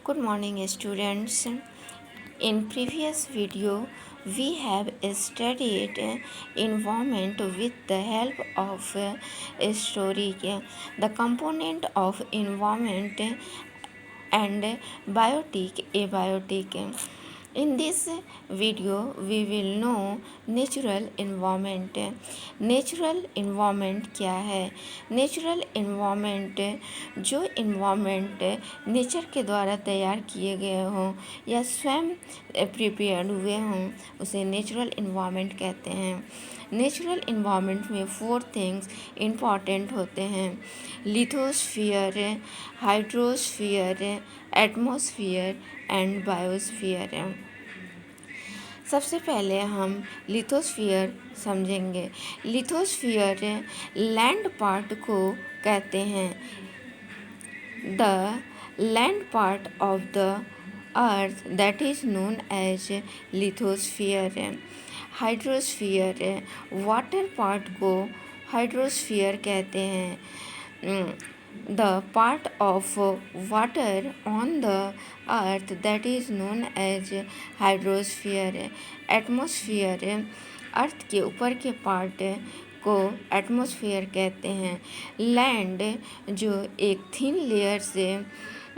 Good morning, students. In previous video, we have studied environment with the help of a story. The component of environment and biotic, abiotic. In this video, we will know natural environment. Natural environment क्या है? Natural environment जो environment nature के द्वारा तैयार किए गए हों या स्वयं प्रिपेयर्ड हुए हों उसे नेचुरल इन्वामेंट कहते हैं. नेचुरल इन्वामेंट में 4 थिंग्स इम्पॉर्टेंट होते हैं: lithosphere, hydrosphere, atmosphere and biosphere. सबसे पहले हम लिथोस्फीयर समझेंगे. लिथोस्फीयर लैंड पार्ट को कहते हैं. The land part of the earth that is known as lithosphere. Hydrosphere water part को हाइड्रोस्फीयर कहते हैं. The part of water on the earth that is known as hydrosphere. Atmosphere Earth के ऊपर के part को एटमॉस्फेयर कहते हैं. Land जो एक थिन लेयर से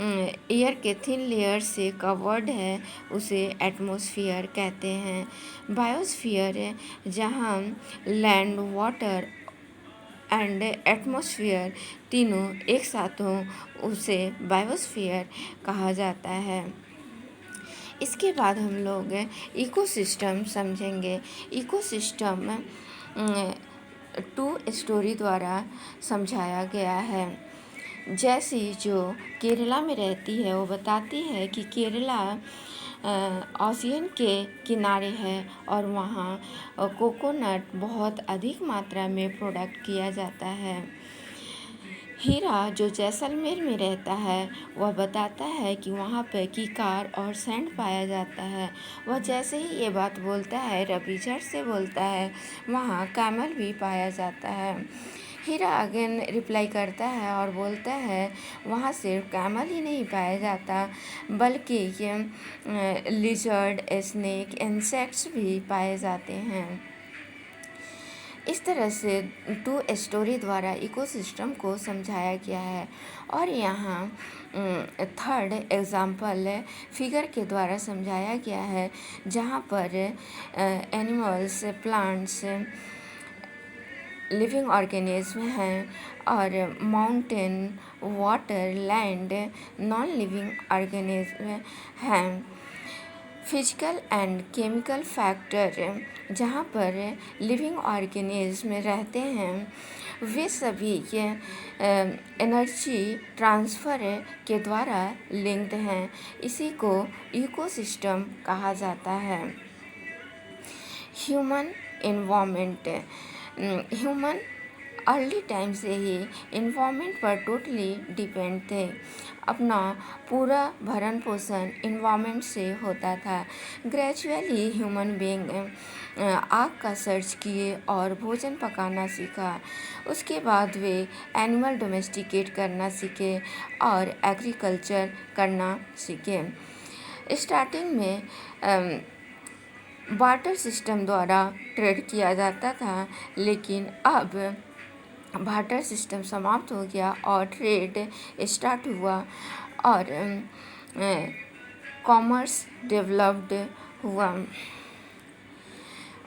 एयर के थिन लेयर से कवर्ड है उसे एटमॉस्फेयर कहते हैं. बायोस्फीयर जहाँ लैंड, वाटर एंड एटमॉस्फेयर तीनों एक साथ हों उसे बायोस्फीयर कहा जाता है. इसके बाद हम लोग इकोसिस्टम समझेंगे. इकोसिस्टम 2 स्टोरी द्वारा समझाया गया है. जैसी जो केरला में रहती है वो बताती है कि केरला ओशियन के किनारे है और वहाँ कोकोनट बहुत अधिक मात्रा में प्रोडक्ट किया जाता है. हीरा जो जैसलमेर में रहता है वह बताता है कि वहाँ पर कीकार और सैंड पाया जाता है. वह जैसे ही ये बात बोलता है रवि झट से बोलता है वहाँ कैमल भी पाया जाता है. हीरा अगेन रिप्लाई करता है और बोलता है वहाँ सिर्फ कैमल ही नहीं पाया जाता बल्कि लिजर्ड, स्नेक, इंसेक्ट्स भी पाए जाते हैं. इस तरह से 2 स्टोरी द्वारा इकोसिस्टम को समझाया गया है. और यहाँ 3rd एग्जाम्पल फिगर के द्वारा समझाया गया है जहाँ पर एनिमल्स, प्लांट्स, लिविंग ऑर्गेनिज्म हैं और mountain, water, land, non living organism हैं. फिजिकल एंड केमिकल फैक्टर जहाँ पर लिविंग ऑर्गेनिज्म रहते हैं वे सभी एनर्जी ट्रांसफ़र के द्वारा लिंक्ड हैं. इसी को इकोसिस्टम कहा जाता है. Human environment. Human early time से ही इन्वायरमेंट पर टोटली डिपेंड थे. अपना पूरा भरण पोषण इन्वायरमेंट से होता था. ग्रेजुअली ह्यूमन बीइंग आग का सर्च किए और भोजन पकाना सीखा. उसके बाद वे एनिमल डोमेस्टिकेट करना सीखे और एग्रीकल्चर करना सीखे. स्टार्टिंग में बार्टर सिस्टम द्वारा ट्रेड किया जाता था लेकिन अब बार्टर सिस्टम समाप्त हो गया और ट्रेड स्टार्ट हुआ और कॉमर्स डेवलप्ड हुआ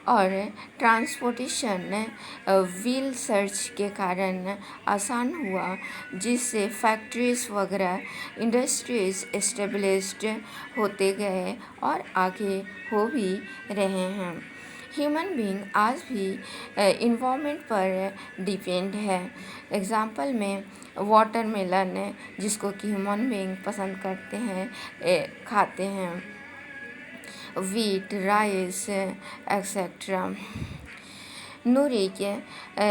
और ट्रांसपोर्टेशन व्हील सर्च के कारण आसान हुआ जिससे फैक्ट्रीज वगैरह इंडस्ट्रीज एस्टेब्लिश्ड होते गए और आगे हो भी रहे हैं. ह्यूमन बीइंग आज भी इन्वायरमेंट पर डिपेंड है. एग्जाम्पल में वाटरमेलन जिसको कि ह्यूमन बीइंग पसंद करते हैं, खाते हैं. Wheat, rice etcetera. Noori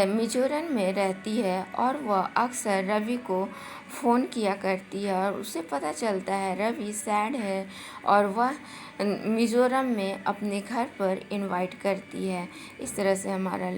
Mizoram में रहती है और वह अक्सर रवि को फ़ोन किया करती है और उसे पता चलता है रवि सैड है और वह मिजोरम में अपने घर पर इनवाइट करती है. इस तरह से हमारा